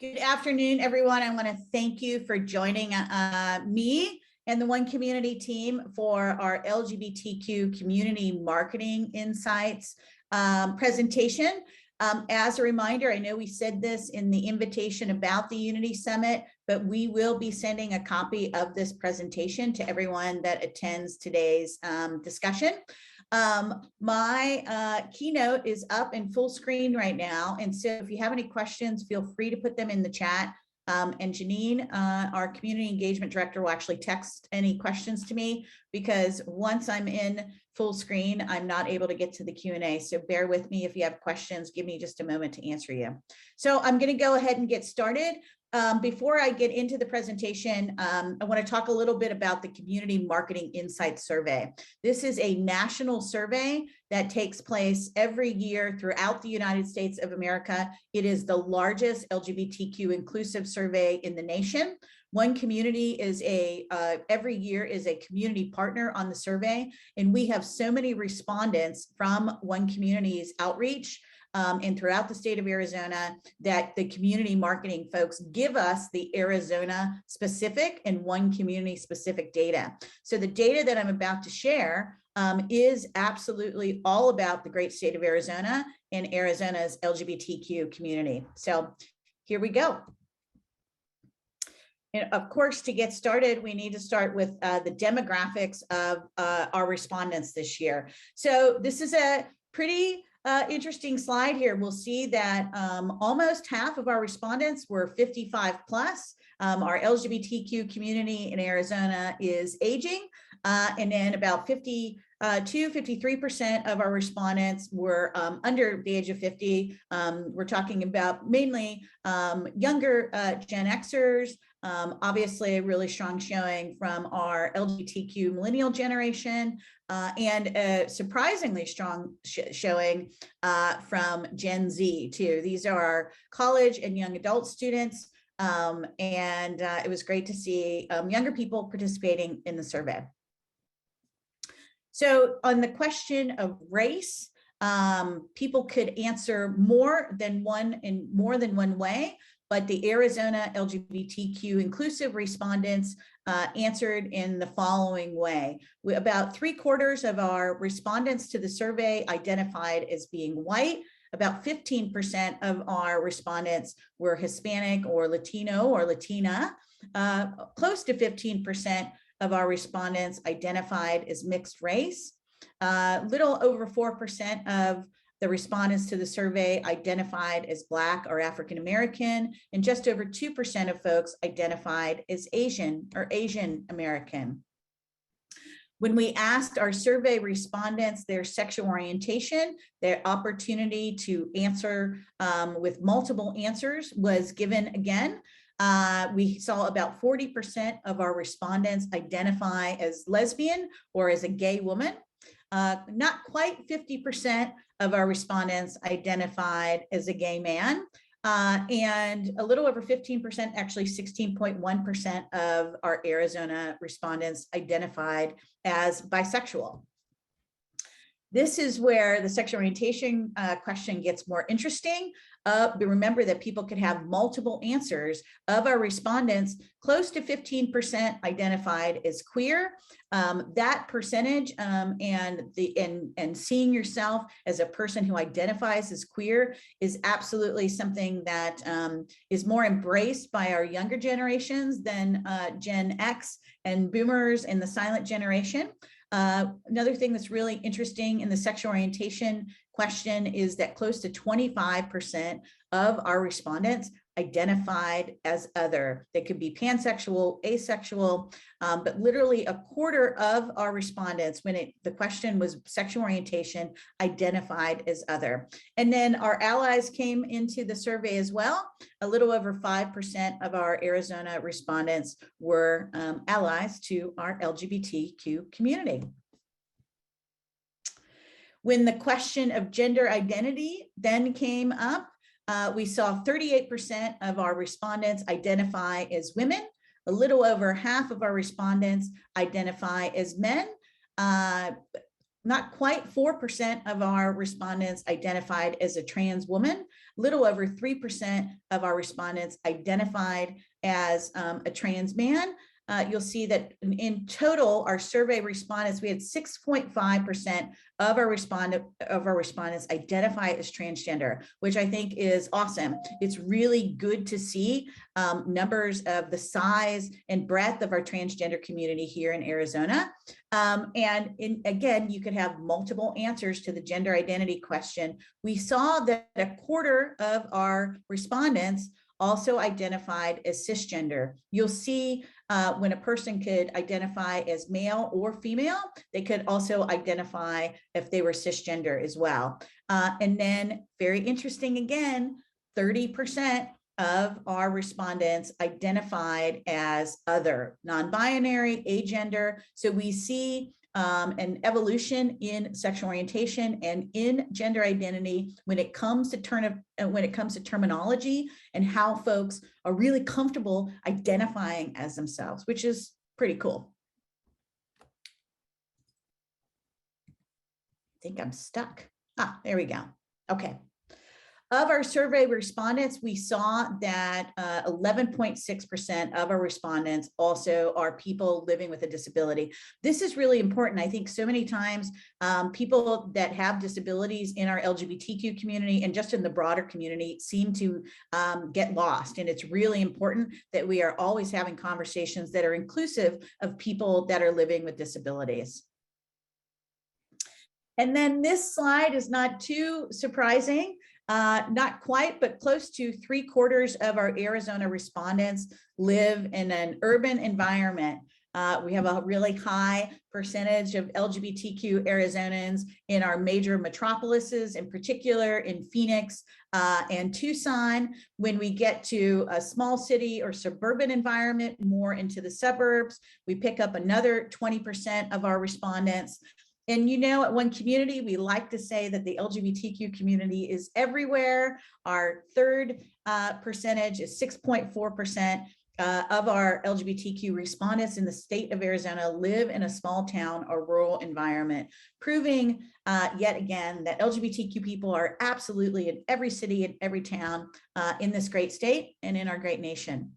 Good afternoon, everyone. I want to thank you for joining me and the One Community team for our LGBTQ Community Marketing Insights presentation. As a reminder, I know we said this in the invitation about the Unity Summit, but we will be sending a copy of this presentation to everyone that attends today's discussion. My keynote is up in full screen right now. And so if you have any questions, feel free to put them in the chat. And Janine, our community engagement director, will actually text any questions to me, because once I'm in full screen, I'm not able to get to the Q&A. So bear with me if you have questions. Give me just a moment to answer you. So I'm going to go ahead and get started. Before I get into the presentation, I want to talk a little bit about the Community Marketing Insights Survey. This is a national survey that takes place every year throughout the United States of America. It is the largest LGBTQ inclusive survey in the nation. One Community is every year is a community partner on the survey, and we have so many respondents from One Community's outreach and throughout the state of Arizona that the community marketing folks give us the Arizona specific and One Community specific data. So the data that I'm about to share is absolutely all about the great state of Arizona and Arizona's LGBTQ community. So here we go. And of course, to get started, we need to start with the demographics of our respondents this year. So this is a pretty interesting slide here. We'll see that almost half of our respondents were 55 plus. Our LGBTQ community in Arizona is aging, and then about 53% of our respondents were under the age of 50. We're talking about mainly younger Gen Xers. Obviously a really strong showing from our LGBTQ millennial generation, and a surprisingly strong showing from Gen Z too. These are our college and young adult students, and it was great to see younger people participating in the survey. So on the question of race, people could answer more than one in more than one way, but the Arizona LGBTQ inclusive respondents answered in the following way. About 3/4 of our respondents to the survey identified as being white. About 15% of our respondents were Hispanic or Latino or Latina. Close to 15% of our respondents identified as mixed race. Little over 4% of the respondents to the survey identified as Black or African American, and just over 2% of folks identified as Asian or Asian American. When we asked our survey respondents their sexual orientation, their opportunity to answer with multiple answers was given again. We saw about 40% of our respondents identify as lesbian or as a gay woman. Not quite 50% of our respondents identified as a gay man, and a little over 15%, actually 16.1% of our Arizona respondents identified as bisexual. This is where the sexual orientation question gets more interesting. But remember that people could have multiple answers. Of our respondents, close to 15% identified as queer. That percentage and seeing yourself as a person who identifies as queer is absolutely something that is more embraced by our younger generations than Gen X and boomers and the silent generation. Another thing that's really interesting in the sexual orientation question is that close to 25% of our respondents identified as other. They could be pansexual, asexual, but literally 1/4 of our respondents, when the question was sexual orientation, identified as other. And then our allies came into the survey as well. A little over 5% of our Arizona respondents were allies to our LGBTQ community. When the question of gender identity then came up, we saw 38% of our respondents identify as women. A little over half of our respondents identify as men. not quite 4% of our respondents identified as a trans woman. Little over 3% of our respondents identified as a trans man. You'll see that in total, our survey respondents, we had 6.5% of our respondents identify as transgender, which I think is awesome. It's really good to see numbers of the size and breadth of our transgender community here in Arizona. Again, you could have multiple answers to the gender identity question. We saw that a quarter of our respondents also identified as cisgender. You'll see when a person could identify as male or female, they could also identify if they were cisgender as well. And then very interesting again, 30% of our respondents identified as other, non-binary, agender. So we see an evolution in sexual orientation and in gender identity when it comes to terminology and how folks are really comfortable identifying as themselves, which is pretty cool. I think I'm stuck. There we go. Okay. Of our survey respondents, we saw that 11.6% of our respondents also are people living with a disability. This is really important. I think so many times people that have disabilities in our LGBTQ community and just in the broader community seem to get lost. And it's really important that we are always having conversations that are inclusive of people that are living with disabilities. And then this slide is not too surprising. Not quite, but close to 3/4 of our Arizona respondents live in an urban environment. We have a really high percentage of LGBTQ Arizonans in our major metropolises, in particular in Phoenix and Tucson. When we get to a small city or suburban environment, more into the suburbs, we pick up another 20% of our respondents. And you know, at One Community, we like to say that the LGBTQ community is everywhere. Our third percentage is 6.4% of our LGBTQ respondents in the state of Arizona live in a small town or rural environment, proving yet again that LGBTQ people are absolutely in every city and every town in this great state and in our great nation.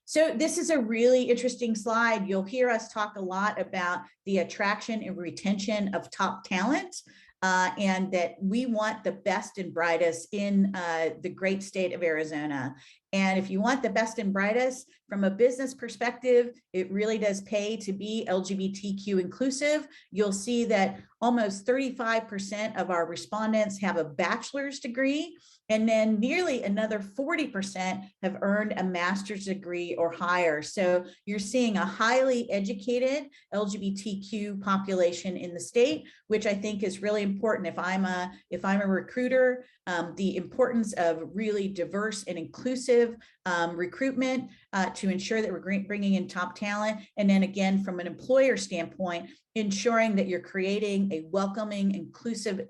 So this is a really interesting slide. You'll hear us talk a lot about the attraction and retention of top talent, and that we want the best and brightest in the great state of Arizona. And if you want the best and brightest from a business perspective, it really does pay to be LGBTQ inclusive. You'll see that almost 35% of our respondents have a bachelor's degree, and then nearly another 40% have earned a master's degree or higher. So you're seeing a highly educated LGBTQ population in the state, which I think is really important. If I'm a recruiter, the importance of really diverse and inclusive recruitment to ensure that we're bringing in top talent. And then again, from an employer standpoint, ensuring that you're creating a welcoming, inclusive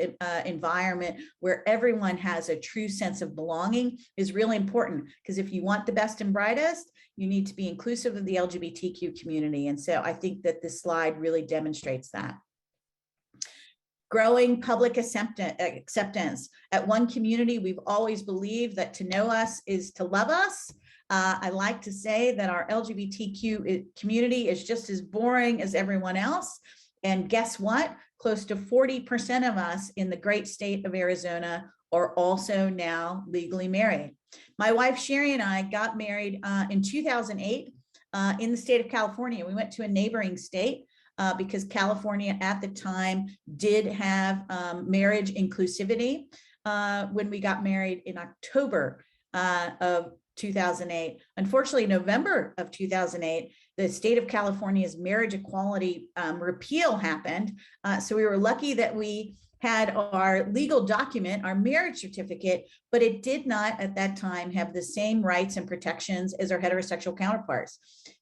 environment where everyone has a true sense of belonging is really important. Because if you want the best and brightest, you need to be inclusive of the LGBTQ community. And so I think that this slide really demonstrates that. Growing public acceptance. At One Community, we've always believed that to know us is to love us. I like to say that our LGBTQ community is just as boring as everyone else. And guess what? Close to 40% of us in the great state of Arizona are also now legally married. My wife, Sherry, and I got married in 2008 in the state of California. We went to a neighboring state because California at the time did have marriage inclusivity when we got married in October of 2008. Unfortunately, November of 2008, the state of California's marriage equality repeal happened. So we were lucky that we had our legal document, our marriage certificate, but it did not at that time have the same rights and protections as our heterosexual counterparts.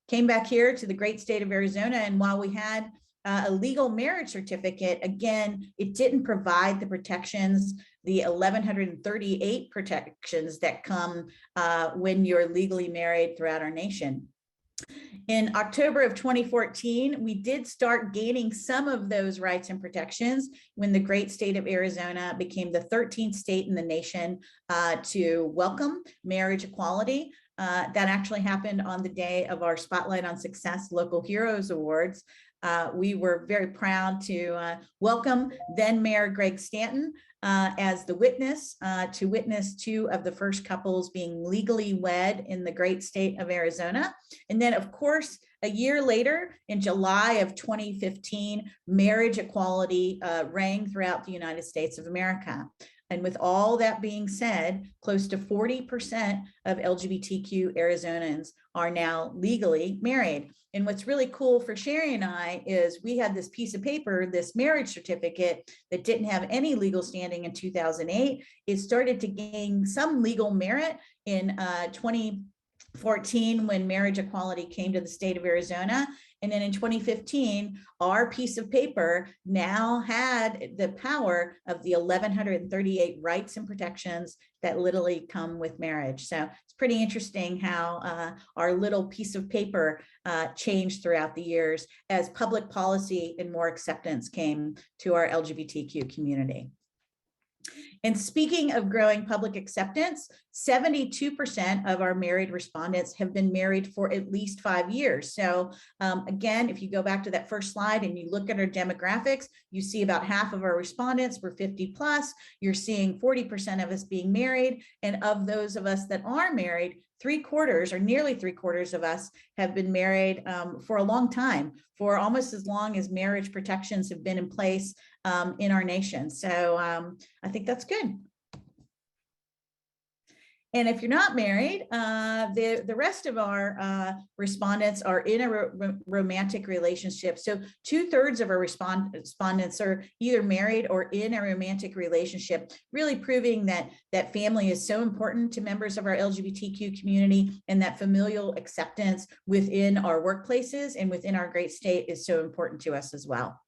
Came back here to the great state of Arizona, and while we had a legal marriage certificate, again, it didn't provide the protections, the 1,138 protections that come when you're legally married throughout our nation. In October of 2014, we did start gaining some of those rights and protections when the great state of Arizona became the 13th state in the nation to welcome marriage equality. That actually happened on the day of our Spotlight on Success Local Heroes Awards. We were very proud to welcome then Mayor Greg Stanton as the witness to witness two of the first couples being legally wed in the great state of Arizona. And then, of course, a year later, in July of 2015, marriage equality rang throughout the United States of America. And with all that being said, close to 40% of LGBTQ Arizonans are now legally married. And what's really cool for Sherry and I is we had this piece of paper, this marriage certificate that didn't have any legal standing in 2008. It started to gain some legal merit in 2014 when marriage equality came to the state of Arizona. And then in 2015, our piece of paper now had the power of the 1,138 rights and protections that literally come with marriage. So it's pretty interesting how our little piece of paper changed throughout the years as public policy and more acceptance came to our LGBTQ community. And speaking of growing public acceptance, 72% of our married respondents have been married for at least 5 years. So again, if you go back to that first slide and you look at our demographics, you see about half of our respondents were 50 plus. You're seeing 40% of us being married. And of those of us that are married, 3/4 or nearly 3/4 of us have been married for a long time, for almost as long as marriage protections have been in place in our nation. So I think that's good. And if you're not married, the rest of our respondents are in a romantic relationship. So 2/3 of our respondents are either married or in a romantic relationship, really proving that family is so important to members of our LGBTQ community, and that familial acceptance within our workplaces and within our great state is so important to us as well.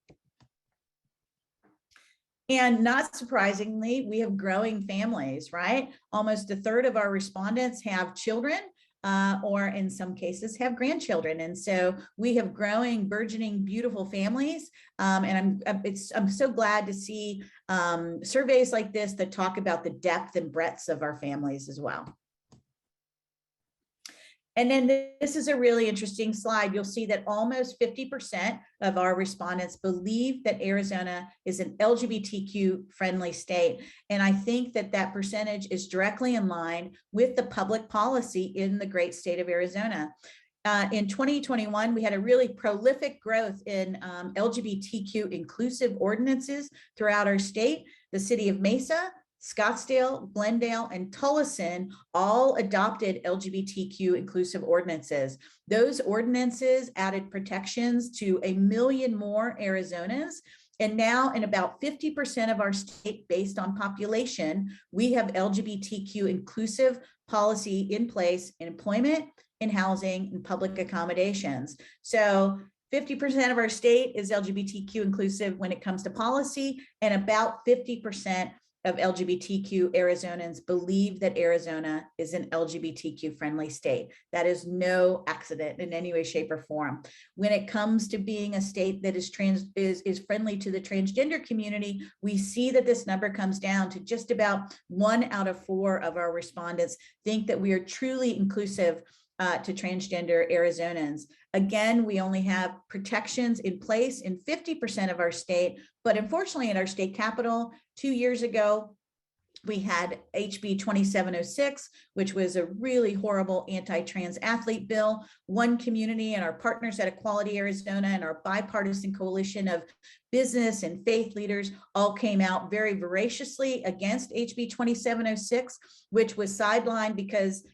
And not surprisingly, we have growing families, right? Almost 1/3 of our respondents have children, or in some cases have grandchildren. And so we have growing, burgeoning, beautiful families. And I'm so glad to see surveys like this that talk about the depth and breadth of our families as well. And then this is a really interesting slide. You'll see that almost 50% of our respondents believe that Arizona is an LGBTQ friendly state. And I think that that percentage is directly in line with the public policy in the great state of Arizona. In 2021, we had a really prolific growth in LGBTQ inclusive ordinances throughout our state. The city of Mesa, Scottsdale, Glendale, and Tucson all adopted LGBTQ inclusive ordinances. Those ordinances added protections to 1 million more Arizonans. And now in about 50% of our state, based on population, we have LGBTQ inclusive policy in place in employment, in housing, and public accommodations. So 50% of our state is LGBTQ inclusive when it comes to policy, and about 50% of LGBTQ Arizonans believe that Arizona is an LGBTQ friendly state. That is no accident in any way, shape, or form. When it comes to being a state that is friendly to the transgender community, we see that this number comes down to just about 1 out of 4 of our respondents think that we are truly inclusive to transgender Arizonans. Again, we only have protections in place in 50% of our state, but unfortunately in our state capital, 2 years ago, we had HB 2706, which was a really horrible anti-trans athlete bill. One community and our partners at Equality Arizona and our bipartisan coalition of business and faith leaders all came out very voraciously against HB 2706, which was sidelined because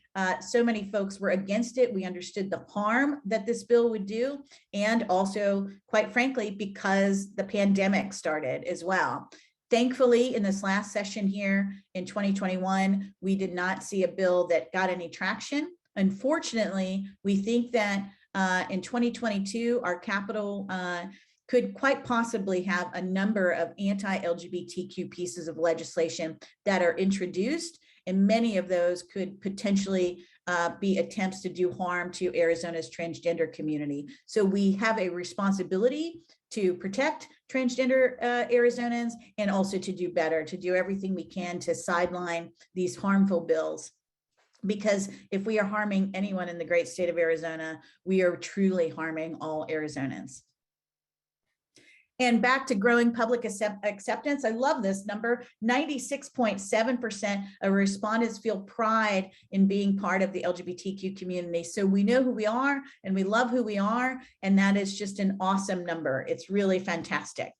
so many folks were against it. We understood the harm that this bill would do, and also, quite frankly, because the pandemic started as well. Thankfully, in this last session here in 2021, we did not see a bill that got any traction. Unfortunately, we think that in 2022, our Capitol could quite possibly have a number of anti-LGBTQ pieces of legislation that are introduced, and many of those could potentially be attempts to do harm to Arizona's transgender community. So we have a responsibility to protect transgender Arizonans, and also to do better, to do everything we can to sideline these harmful bills. Because if we are harming anyone in the great state of Arizona, we are truly harming all Arizonans. And back to growing public acceptance. I love this number. 96.7% of respondents feel pride in being part of the LGBTQ community. So we know who we are and we love who we are. And that is just an awesome number. It's really fantastic.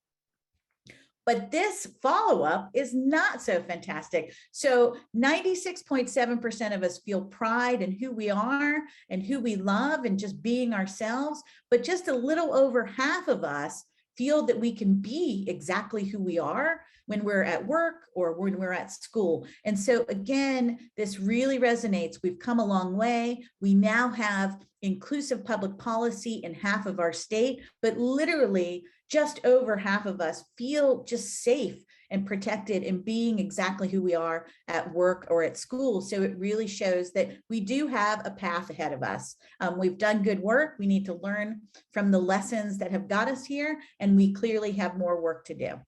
But this follow-up is not so fantastic. So 96.7% of us feel pride in who we are and who we love and just being ourselves. But just a little over half of us feel that we can be exactly who we are when we're at work or when we're at school. And so again, this really resonates. We've come a long way. We now have inclusive public policy in half of our state, but literally just over half of us feel just safe and protected in being exactly who we are at work or at school. So it really shows that we do have a path ahead of us. We've done good work. We need to learn from the lessons that have got us here, and we clearly have more work to do.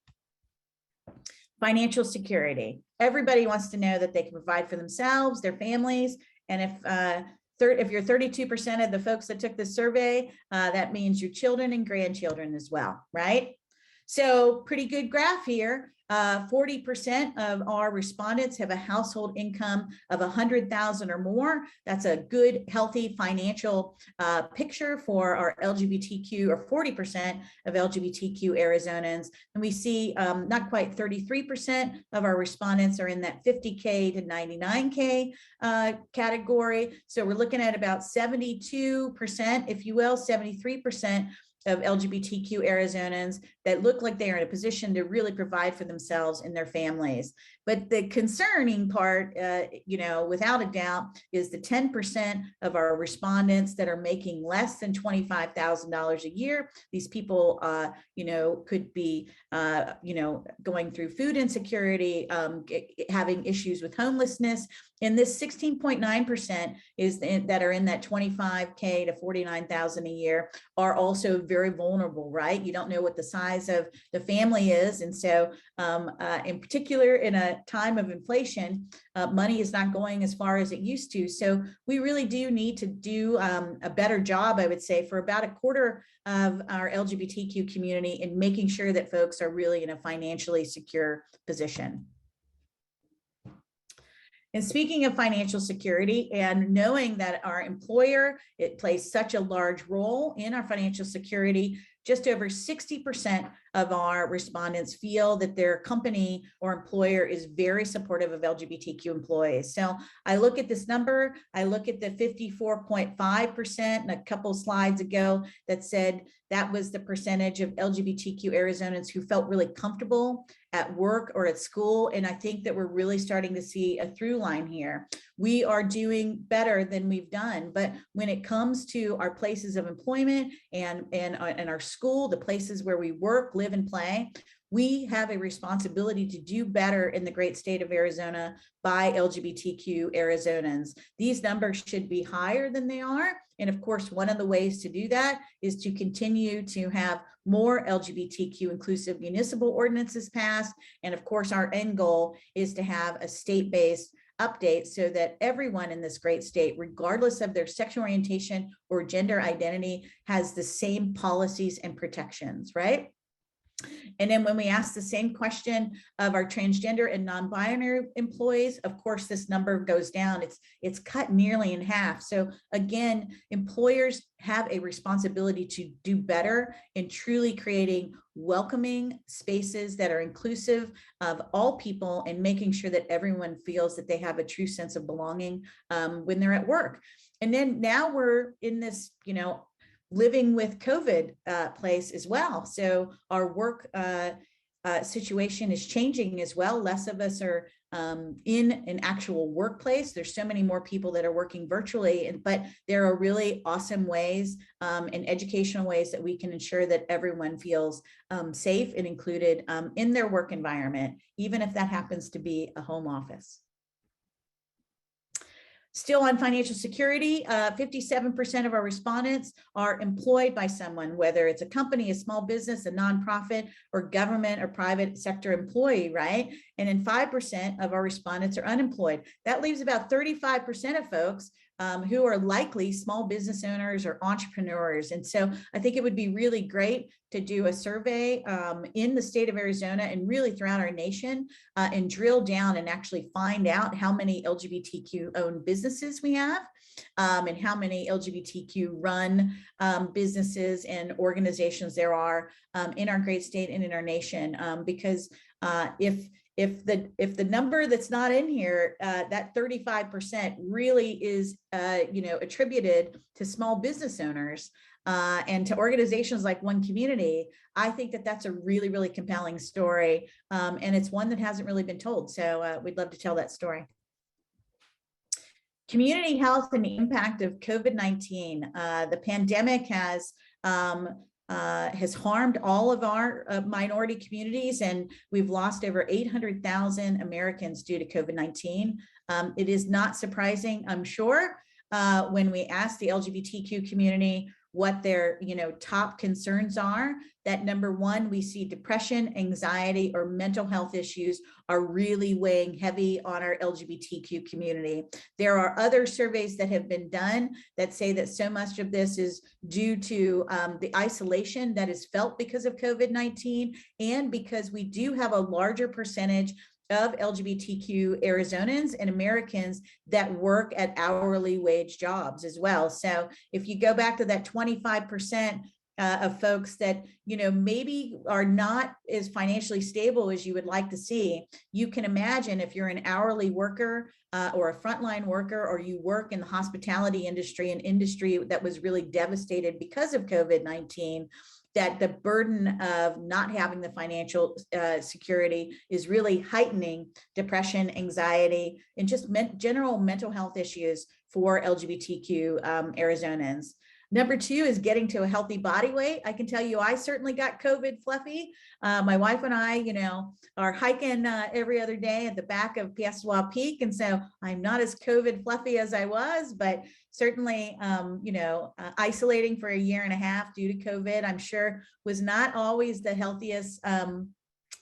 Financial security. Everybody wants to know that they can provide for themselves, their families, and if you're 32% of the folks that took this survey, that means your children and grandchildren as well, right? So pretty good graph here. 40% of our respondents have a household income of 100,000 or more. That's a good, healthy financial picture for our LGBTQ, or 40% of LGBTQ Arizonans. And we see not quite 33% of our respondents are in that 50K to 99K category. So we're looking at about 72%, if you will, 73% of LGBTQ Arizonans that look like they are in a position to really provide for themselves and their families. But the concerning part, without a doubt, is the 10% of our respondents that are making less than $25,000 a year. These people, could be, going through food insecurity, having issues with homelessness. And this 16.9% is that are in that 25K to 49,000 a year are also very vulnerable, right? You don't know what the size of the family is. And so in particular, in a time of inflation, money is not going as far as it used to. So we really do need to do a better job, I would say, for about a quarter of our LGBTQ community in making sure that folks are really in a financially secure position. And speaking of financial security and knowing that our employer, it plays such a large role in our financial security, just over 60% of our respondents feel that their company or employer is very supportive of LGBTQ employees. So I look at this number, I look at the 54.5% and a couple slides ago that said that was the percentage of LGBTQ Arizonans who felt really comfortable at work or at school. And I think that we're really starting to see a through line here. We are doing better than we've done, but when it comes to our places of employment and our school, the places where we work, live, and play, we have a responsibility to do better in the great state of Arizona by LGBTQ Arizonans. These numbers should be higher than they are. And of course, one of the ways to do that is to continue to have more LGBTQ inclusive municipal ordinances passed. And of course, our end goal is to have a state-based update so that everyone in this great state, regardless of their sexual orientation or gender identity, has the same policies and protections, right? And then when we ask the same question of our transgender and non-binary employees, of course, this number goes down. It's cut nearly in half. So again, employers have a responsibility to do better in truly creating welcoming spaces that are inclusive of all people and making sure that everyone feels that they have a true sense of belonging when they're at work. And then now we're in this, living with COVID place as well. So our work situation is changing as well. Less of us are in an actual workplace. There's so many more people that are working virtually, but there are really awesome ways and educational ways that we can ensure that everyone feels safe and included in their work environment, even if that happens to be a home office. Still on financial security, 57% of our respondents are employed by someone, whether it's a company, a small business, a nonprofit, or government or private sector employee, right? And then 5% of our respondents are unemployed. That leaves about 35% of folks who are likely small business owners or entrepreneurs. And so I think it would be really great to do a survey in the state of Arizona and really throughout our nation and drill down and actually find out how many LGBTQ owned businesses we have and how many LGBTQ run businesses and organizations there are in our great state and in our nation. Because if the number that's not in here, that 35% really is, attributed to small business owners and to organizations like One Community, I think that that's a really, really compelling story. And it's one that hasn't really been told. So we'd love to tell that story. Community health and the impact of COVID-19. The pandemic has harmed all of our minority communities, and we've lost over 800,000 Americans due to COVID-19. It is not surprising, I'm sure, when we ask the LGBTQ community what their top concerns are, that number one, we see depression, anxiety, or mental health issues are really weighing heavy on our LGBTQ community. There are other surveys that have been done that say that so much of this is due to the isolation that is felt because of COVID-19, and because we do have a larger percentage of LGBTQ Arizonans and Americans that work at hourly wage jobs as well. So if you go back to that 25% of folks that, maybe are not as financially stable as you would like to see, you can imagine if you're an hourly worker or a frontline worker, or you work in the hospitality industry, an industry that was really devastated because of COVID-19, that the burden of not having the financial security is really heightening depression, anxiety, and just general mental health issues for LGBTQ Arizonans. Number two is getting to a healthy body weight. I can tell you, I certainly got COVID fluffy. My wife and I, are hiking every other day at the back of Piestewa Peak. And so I'm not as COVID fluffy as I was, but certainly, isolating for a year and a half due to COVID, I'm sure was not always the healthiest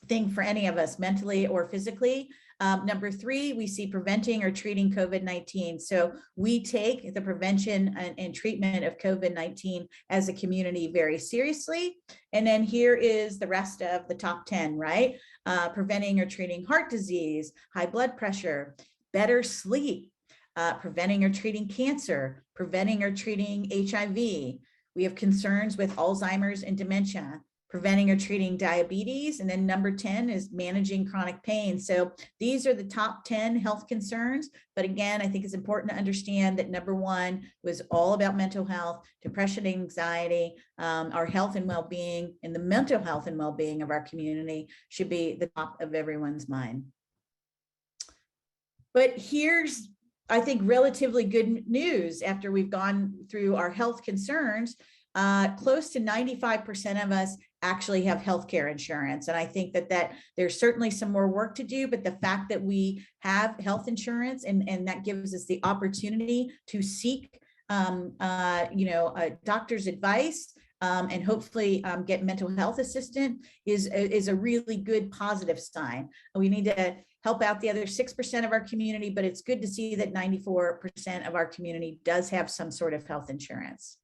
thing for any of us, mentally or physically. Number three, we see preventing or treating COVID-19. So we take the prevention and treatment of COVID-19 as a community very seriously. And then here is the rest of the top 10, right? Preventing or treating heart disease, high blood pressure, better sleep, preventing or treating cancer, preventing or treating HIV. We have concerns with Alzheimer's and dementia, preventing or treating diabetes. And then number 10 is managing chronic pain. So these are the top 10 health concerns. But again, I think it's important to understand that number one was all about mental health, depression, anxiety, our health and well-being, and the mental health and well-being of our community should be the top of everyone's mind. But here's, I think, relatively good news after we've gone through our health concerns. Close to 95% of us actually have healthcare insurance. And I think that there's certainly some more work to do, but the fact that we have health insurance and that gives us the opportunity to seek, a doctor's advice and hopefully get mental health assistance is a really good positive sign. We need to help out the other 6% of our community, but it's good to see that 94% of our community does have some sort of health insurance.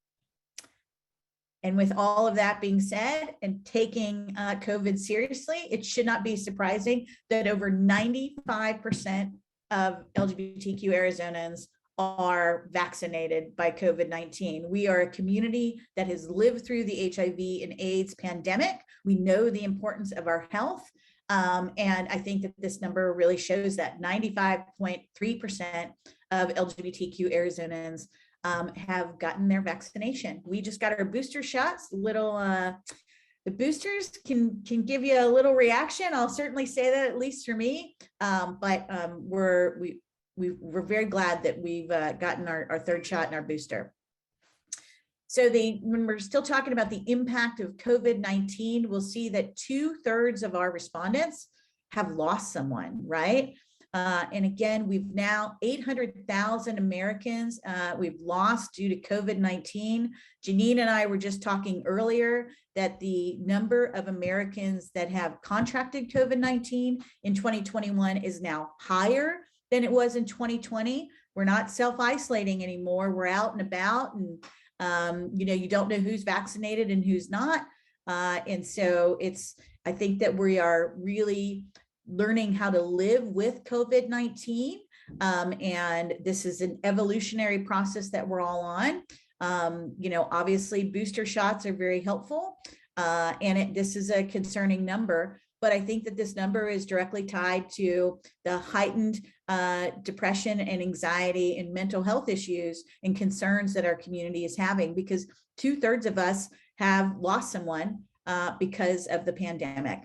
And with all of that being said, and taking COVID seriously, it should not be surprising that over 95% of LGBTQ Arizonans are vaccinated by COVID-19. We are a community that has lived through the HIV and AIDS pandemic. We know the importance of our health. And I think that this number really shows that 95.3% of LGBTQ Arizonans have gotten their vaccination. We just got our booster shots. The boosters can give you a little reaction. I'll certainly say that, at least for me. But we're very glad that we've gotten our third shot and our booster. So when we're still talking about the impact of COVID-19, we'll see that 2/3 of our respondents have lost someone, right? And again, we've now 800,000 Americans we've lost due to COVID-19. Janine and I were just talking earlier that the number of Americans that have contracted COVID-19 in 2021 is now higher than it was in 2020. We're not self-isolating anymore. We're out and about, and you don't know who's vaccinated and who's not. And so I think that we are really learning how to live with COVID-19. And this is an evolutionary process that we're all on. Obviously booster shots are very helpful. And this is a concerning number, but I think that this number is directly tied to the heightened depression and anxiety and mental health issues and concerns that our community is having, because 2/3 of us have lost someone because of the pandemic.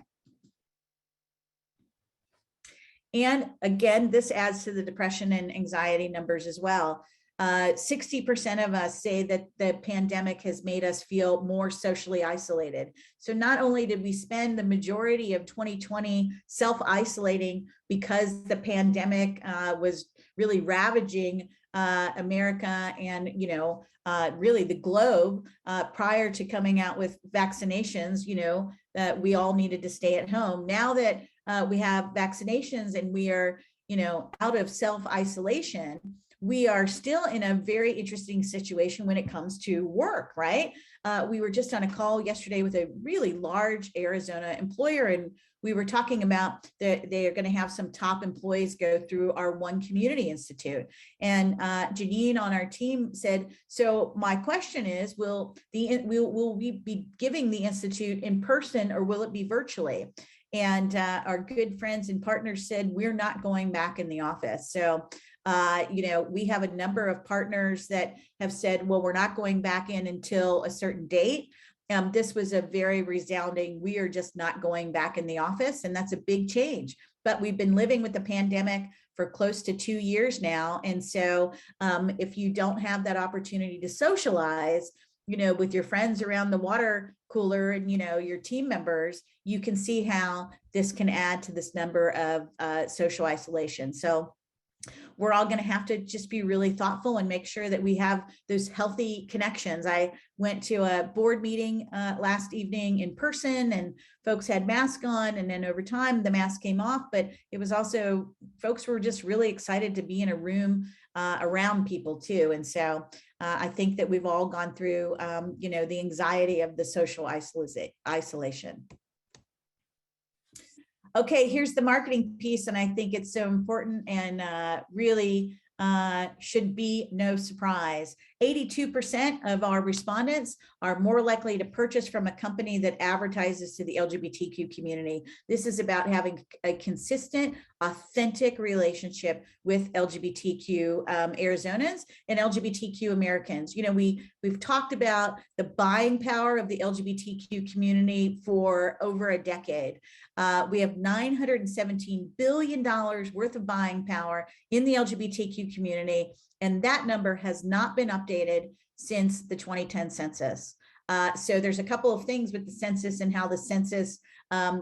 And again, this adds to the depression and anxiety numbers as well. 60% of us say that the pandemic has made us feel more socially isolated. So not only did we spend the majority of 2020 self-isolating because the pandemic was really ravaging America and, really the globe prior to coming out with vaccinations, that we all needed to stay at home. Now that we have vaccinations and we are, out of self-isolation, we are still in a very interesting situation when it comes to work, right? We were just on a call yesterday with a really large Arizona employer, and we were talking about that they are going to have some top employees go through our One Community Institute. And Janine on our team said, so my question is, will we be giving the Institute in person or will it be virtually? And our good friends and partners said, we're not going back in the office. So we have a number of partners that have said, well, we're not going back in until a certain date. This was a very resounding, we are just not going back in the office. And that's a big change. But we've been living with the pandemic for close to 2 years now. And so if you don't have that opportunity to socialize, with your friends around the water cooler and, your team members, you can see how this can add to this number of social isolation. So we're all going to have to just be really thoughtful and make sure that we have those healthy connections. I went to a board meeting last evening in person, and folks had masks on, and then over time the mask came off, but it was also, folks were just really excited to be in a room around people too. And so I think that we've all gone through, the anxiety of the social isolation. Okay, here's the marketing piece, and I think it's so important and really should be no surprise. 82% of our respondents are more likely to purchase from a company that advertises to the LGBTQ community. This is about having a consistent, authentic relationship with LGBTQ Arizonans and LGBTQ Americans. We've talked about the buying power of the LGBTQ community for over a decade. We have $917 billion worth of buying power in the LGBTQ community, and that number has not been updated since the 2010 census. So there's a couple of things with the census and how the census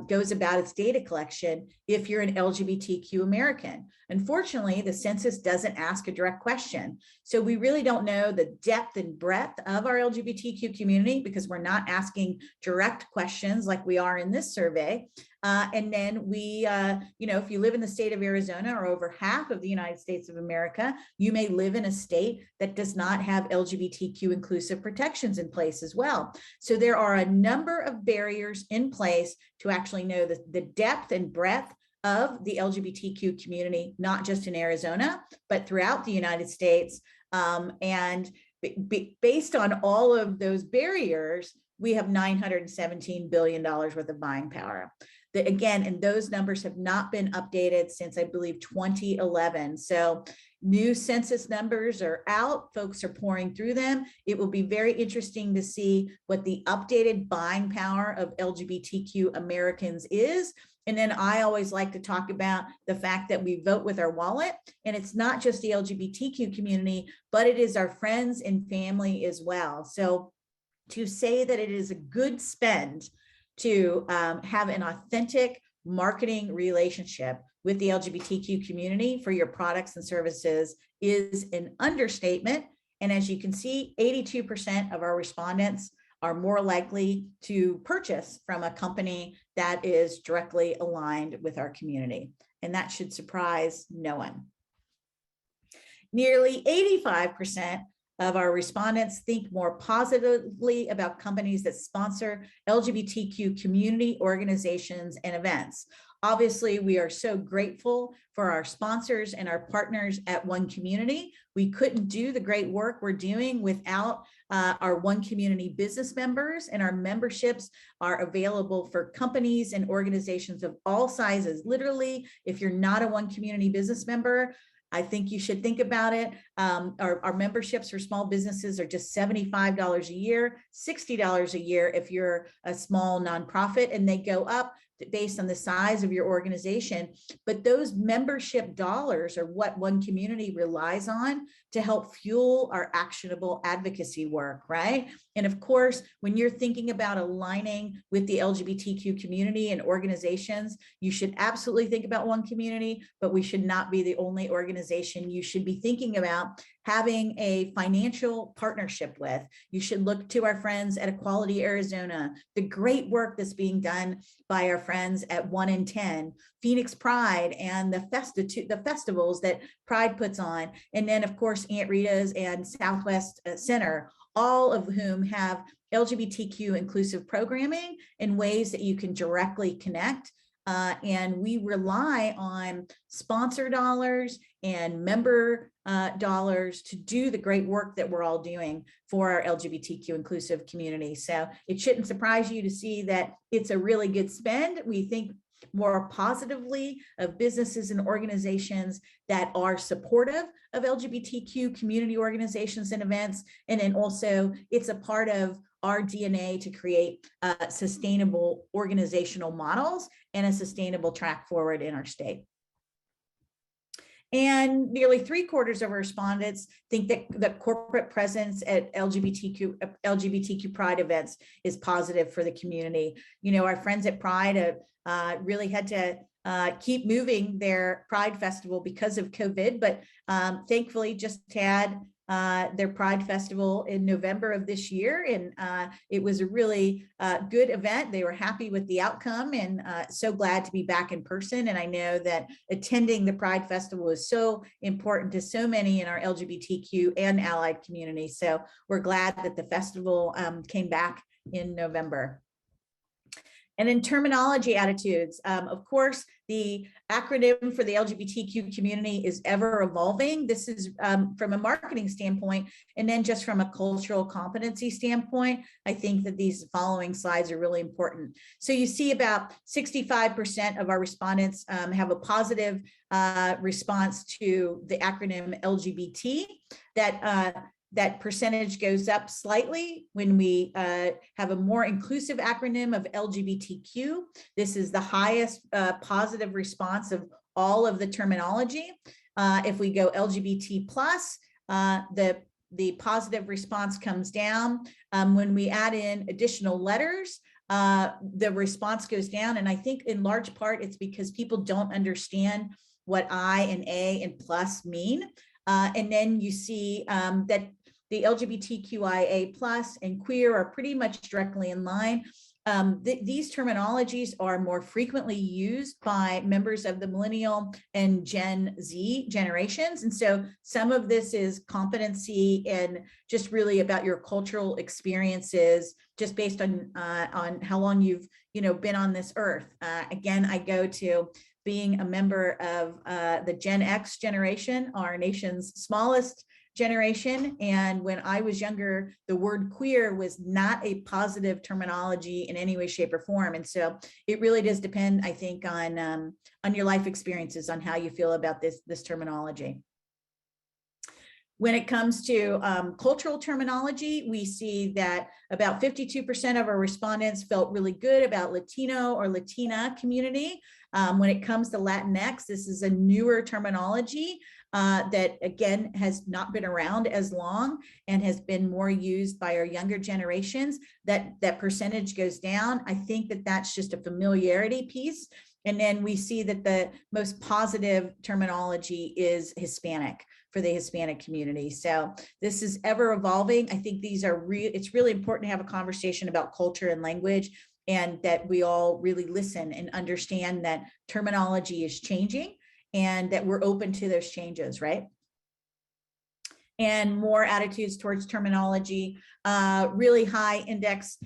goes about its data collection if you're an LGBTQ American. Unfortunately, the census doesn't ask a direct question. So we really don't know the depth and breadth of our LGBTQ community because we're not asking direct questions like we are in this survey. And then we, if you live in the state of Arizona or over half of the United States of America, you may live in a state that does not have LGBTQ inclusive protections in place as well. So there are a number of barriers in place to actually know the depth and breadth of the LGBTQ community, not just in Arizona, but throughout the United States. And based on all of those barriers, we have $917 billion worth of buying power. Again, and those numbers have not been updated since, I believe, 2011. So new census numbers are out. Folks are pouring through them. It will be very interesting to see what the updated buying power of LGBTQ Americans is. And then I always like to talk about the fact that we vote with our wallet. And it's not just the LGBTQ community, but it is our friends and family as well. So to say that it is a good spend to have an authentic marketing relationship with the LGBTQ community for your products and services is an understatement. And as you can see, 82% of our respondents are more likely to purchase from a company that is directly aligned with our community. And that should surprise no one. Nearly 85% of our respondents think more positively about companies that sponsor LGBTQ community organizations and events. Obviously, we are so grateful for our sponsors and our partners at One Community. We couldn't do the great work we're doing without our One Community business members, and our memberships are available for companies and organizations of all sizes. Literally, if you're not a One Community business member, I think you should think about it. Our memberships for small businesses are just $75 a year, $60 a year if you're a small nonprofit, and they go up based on the size of your organization. But those membership dollars are what One Community relies on to help fuel our actionable advocacy work, right? And of course, when you're thinking about aligning with the LGBTQ community and organizations, you should absolutely think about One Community, but we should not be the only organization you should be thinking about having a financial partnership with. You should look to our friends at Equality Arizona, the great work that's being done by our friends at 1 in 10, Phoenix Pride, and the festivals that Pride puts on. And then of course, Aunt Rita's and Southwest Center, all of whom have LGBTQ inclusive programming in ways that you can directly connect. And we rely on sponsor dollars and member dollars to do the great work that we're all doing for our LGBTQ inclusive community. So it shouldn't surprise you to see that it's a really good spend. We think more positively of businesses and organizations that are supportive of LGBTQ community organizations and events. And then also it's a part of our DNA to create sustainable organizational models and a sustainable track forward in our state. And nearly 3/4 of our respondents think that the corporate presence at LGBTQ Pride events is positive for the community. You know, our friends at Pride really had to keep moving their Pride Festival because of COVID, but thankfully just had their Pride Festival in November of this year. And it was a really good event. They were happy with the outcome and so glad to be back in person. And I know that attending the Pride Festival is so important to so many in our LGBTQ and allied community. So we're glad that the festival came back in November. And then terminology attitudes. Of course, the acronym for the LGBTQ community is ever evolving. This is from a marketing standpoint, and then just from a cultural competency standpoint, I think that these following slides are really important. So you see about 65% of our respondents have a positive response to the acronym LGBT. That percentage goes up slightly when we have a more inclusive acronym of LGBTQ. This is the highest positive response of all of the terminology. If we go LGBT plus, the positive response comes down. When we add in additional letters, the response goes down. And I think in large part, it's because people don't understand what I and A and plus mean. And then you see that the LGBTQIA plus and queer are pretty much directly in line. These terminologies are more frequently used by members of the millennial and Gen Z generations. And so some of this is competency and just really about your cultural experiences, just based on how long you've been on this earth. Again, I go to being a member of the Gen X generation, our nation's smallest generation. And when I was younger, the word queer was not a positive terminology in any way, shape, or form. And so it really does depend, I think, on your life experiences, on how you feel about this terminology. When it comes to cultural terminology, we see that about 52% of our respondents felt really good about Latino or Latina community. When it comes to Latinx, this is a newer terminology that, again, has not been around as long and has been more used by our younger generations. That percentage goes down. I think that that's just a familiarity piece. And then we see that the most positive terminology is Hispanic for the Hispanic community. So this is ever evolving. I think these are it's really important to have a conversation about culture and language, and that we all really listen and understand that terminology is changing and that we're open to those changes, right? And more attitudes towards terminology, really high index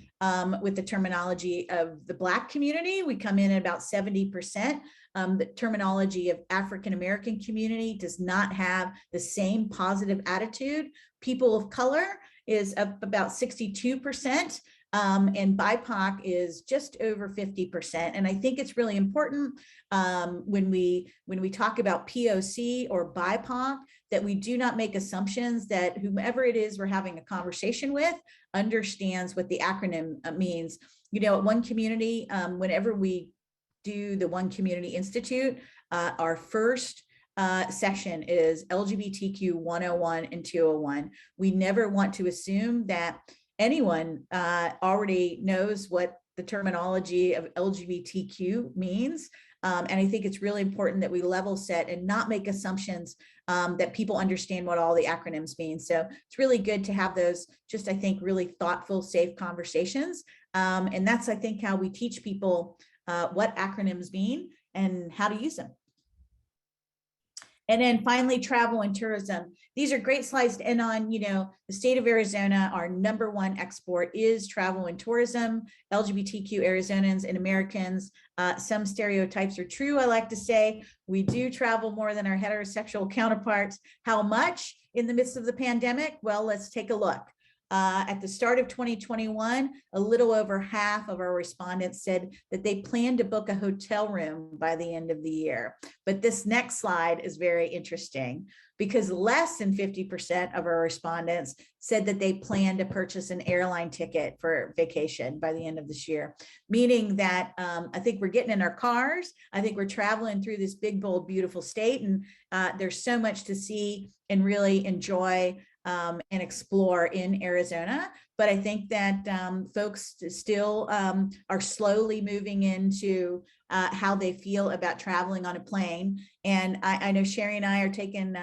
with the terminology of the Black community. We come in at about 70%. The terminology of African-American community does not have the same positive attitude. People of color is up about 62%. And BIPOC is just over 50%. And I think it's really important when we talk about POC or BIPOC, that we do not make assumptions that whomever it is we're having a conversation with understands what the acronym means. You know, at One Community, whenever we do the One Community Institute, our first section is LGBTQ 101 and 201. We never want to assume that anyone already knows what the terminology of LGBTQ means. And I think it's really important that we level set and not make assumptions that people understand what all the acronyms mean. So it's really good to have those, just I think, really thoughtful, safe conversations. And that's, I think, how we teach people what acronyms mean and how to use them. And then finally, travel and tourism. These are great slides to end on. You know, the state of Arizona, our #1 export is travel and tourism. LGBTQ Arizonans and Americans, some stereotypes are true, I like to say. We do travel more than our heterosexual counterparts. How much in the midst of the pandemic? Well, let's take a look. At the start of 2021, a little over half of our respondents said that they plan to book a hotel room by the end of the year. But this next slide is very interesting because less than 50% of our respondents said that they plan to purchase an airline ticket for vacation by the end of this year, meaning that I think we're getting in our cars. I think we're traveling through this big, bold, beautiful state, and there's so much to see and really enjoy and explore in Arizona. But I think that folks still are slowly moving into how they feel about traveling on a plane. And I know Sherry and I are taking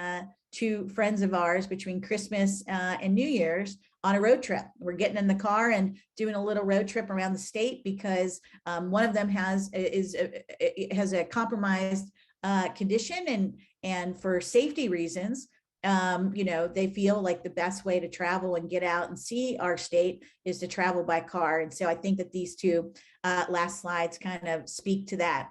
2 friends of ours between Christmas and New Year's on a road trip. We're getting in the car and doing a little road trip around the state because one of them has a compromised condition, and for safety reasons, you know, they feel like the best way to travel and get out and see our state is to travel by car. And so I think that these 2 last slides kind of speak to that.